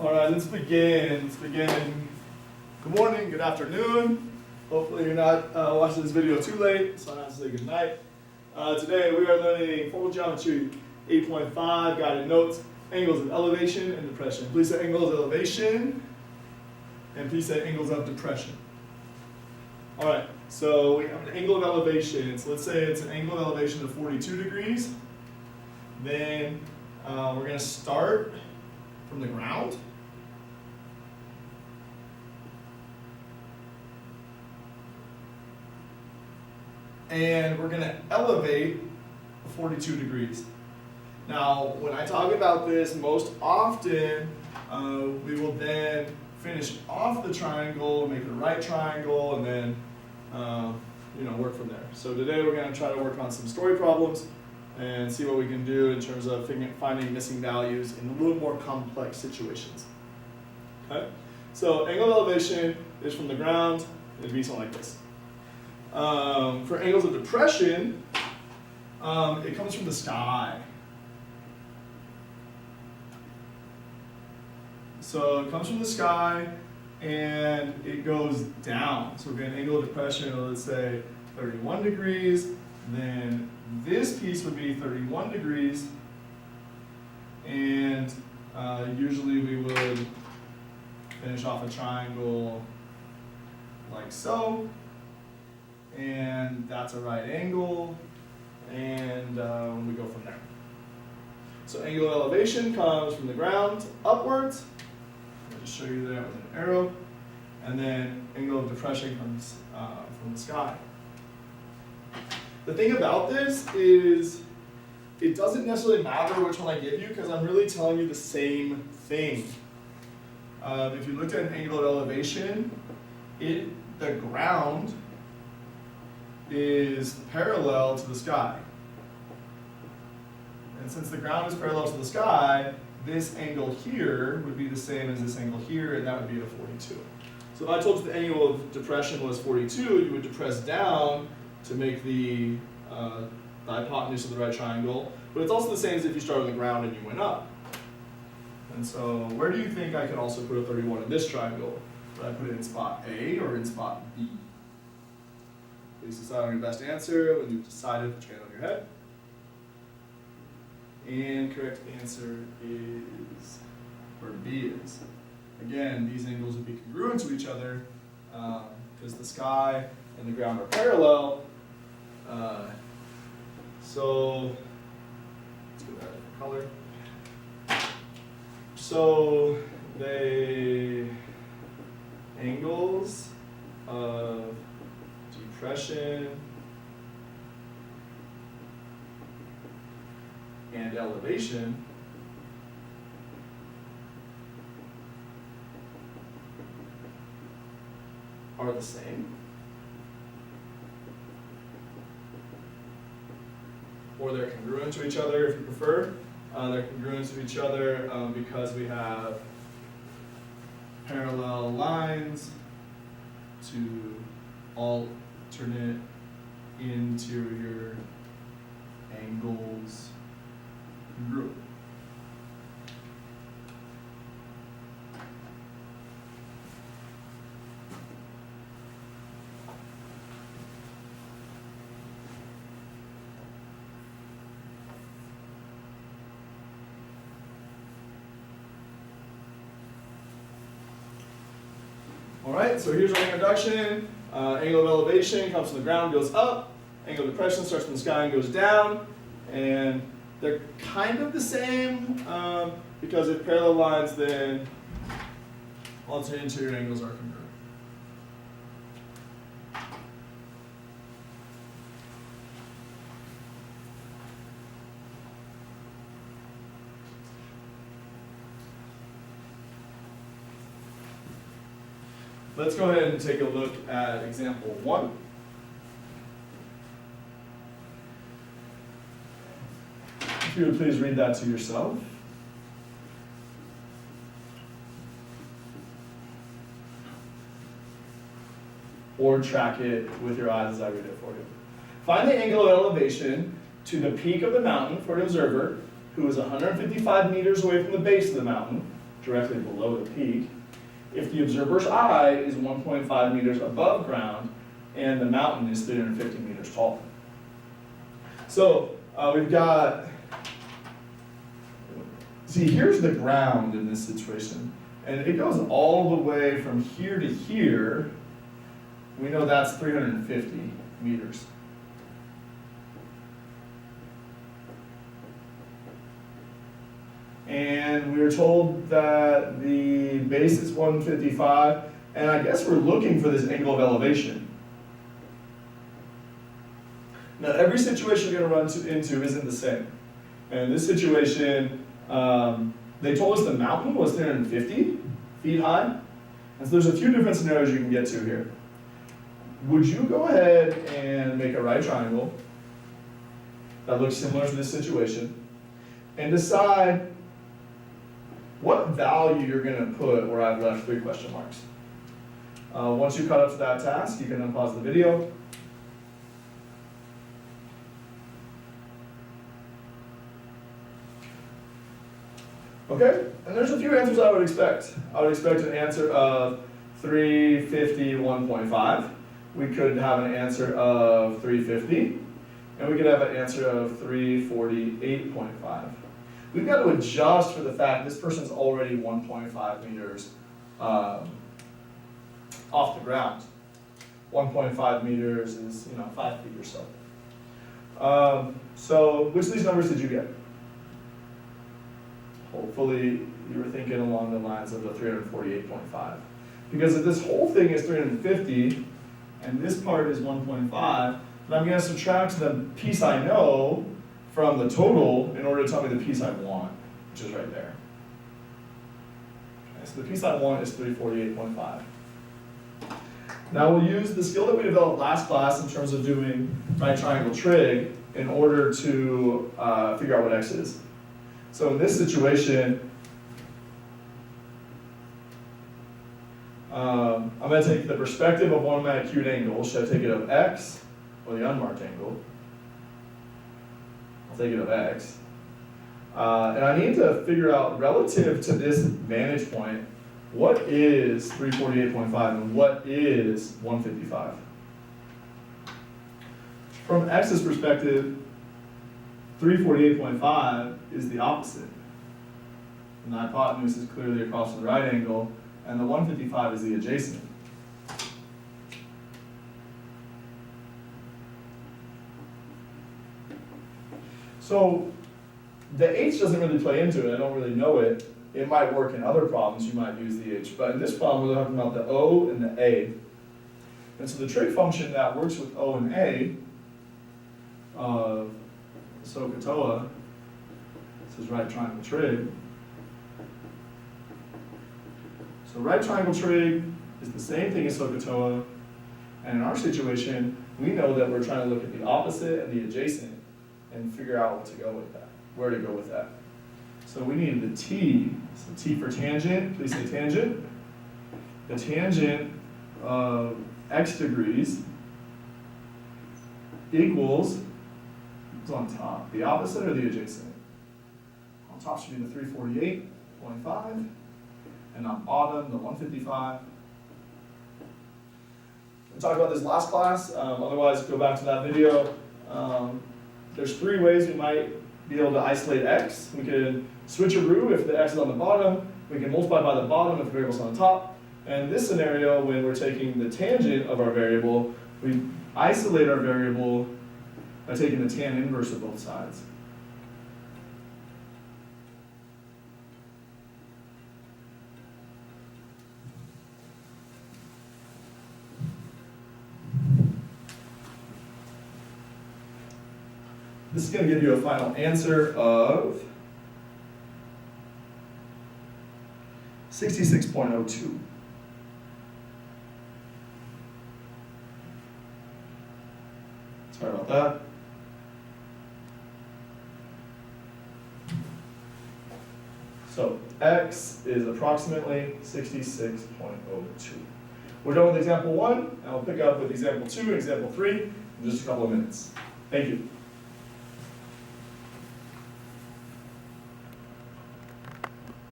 All right, let's begin. Good morning, good afternoon. Hopefully you're not watching this video too late, so I have to say good night. Today we are learning Formal Geometry 8.5, guided notes, angles of elevation and depression. Please say angles of elevation, and please say angles of depression. All right, so we have an angle of elevation. So let's say it's an angle of elevation of 42 degrees. Then we're going to start from the ground. And we're going to elevate 42 degrees. Now, when I talk about this, most often we will then finish off the triangle, make it a right triangle, and then work from there. So today we're going to try to work on some story problems and see what we can do in terms of finding missing values in a little more complex situations. Okay? So angle of elevation is from the ground. It'd be something like this. For angles of depression, it comes from the sky. So it comes from the sky and it goes down. So we're going to angle of depression, let's say 31 degrees. Then this piece would be 31 degrees. And usually we would finish off a triangle like so. And that's a right angle, and we go from there. So angle of elevation comes from the ground upwards. I'll just show you there with an arrow. And then angle of depression comes from the sky. The thing about this is it doesn't necessarily matter which one I give you because I'm really telling you the same thing. If you looked at an angle of elevation, the ground is parallel to the sky. And since the ground is parallel to the sky, this angle here would be the same as this angle here, and that would be a 42. So if I told you the angle of depression was 42, you would depress down to make the hypotenuse of the right triangle, but it's also the same as if you started on the ground and you went up. And so where do you think I could also put a 31 in this triangle? Would I put it in spot A or in spot B? Please decide on your best answer when you've decided, put your hand on your head. And correct answer is where B is. Again, these angles would be congruent to each other because the sky and the ground are parallel. So let's go that different color. So the angles of depression and elevation are the same, or they're congruent to each other if you prefer. They're congruent to each other because we have parallel lines to alternate interior angles congruent. All right, so here's our introduction. Angle of elevation comes from the ground, goes up. Angle of depression starts from the sky and goes down. And they're kind of the same because if parallel lines, then alternate interior angles are congruent. Let's go ahead and take a look at example 1. If you would please read that to yourself. Or track it with your eyes as I read it for you. Find the angle of elevation to the peak of the mountain for an observer who is 155 meters away from the base of the mountain. directly below the peak. If the observer's eye is 1.5 meters above ground and the mountain is 350 meters tall. So we've got, see, here's the ground in this situation. And it goes all the way from here to here. We know that's 350 meters. And we were told that the base is 155, and I guess we're looking for this angle of elevation. Now, every situation you're going to run into isn't the same. And in this situation, they told us the mountain was 350 feet high, and so there's a few different scenarios you can get to here. Would you go ahead and make a right triangle that looks similar to this situation, and decide what value you're going to put where I've left 3 question marks. Once you cut up to that task, you can unpause the video. Okay, and there's a few answers I would expect. I would expect an answer of 351.5. We could have an answer of 350, and we could have an answer of 348.5. We've got to adjust for the fact this person's already 1.5 meters off the ground. 1.5 meters is 5 feet or so. So which of these numbers did you get? Hopefully you were thinking along the lines of the 348.5. Because if this whole thing is 350 and this part is 1.5, then I'm going to subtract the piece I know from the total in order to tell me the piece I want, which is right there. Okay, so the piece I want is 348.5. Now we'll use the skill that we developed last class in terms of doing right triangle trig in order to figure out what x is. So in this situation, I'm going to take the perspective of one of my acute angles. Should I take it of x or the unmarked angle? I'll take it of x. And I need to figure out, relative to this vantage point, what is 348.5 and what is 155? From x's perspective, 348.5 is the opposite. And the hypotenuse is clearly across the right angle, and the 155 is the adjacent. So the h doesn't really play into it. I don't really know it. It might work in other problems. You might use the h. But in this problem, we're talking about the o and the a. And so the trig function that works with o and a of SOHCAHTOA, this is right triangle trig. So right triangle trig is the same thing as SOHCAHTOA, and in our situation, we know that we're trying to look at the opposite and the adjacent and figure out what to go with that, where to go with that. So we need the t, so t for tangent, please say tangent. The tangent of x degrees equals, what's on top, the opposite or the adjacent? On top should be the 348.5, and on bottom, the 155. We talked about this last class, otherwise go back to that video. There's 3 ways we might be able to isolate x. We can switcheroo if the x is on the bottom. We can multiply by the bottom if the variable's on the top. And in this scenario, when we're taking the tangent of our variable, we isolate our variable by taking the tan inverse of both sides. This is going to give you a final answer of 66.02. Sorry about that. So x is approximately 66.02. We're done with example 1, and I'll pick up with example 2 and example 3 in just a couple of minutes. Thank you.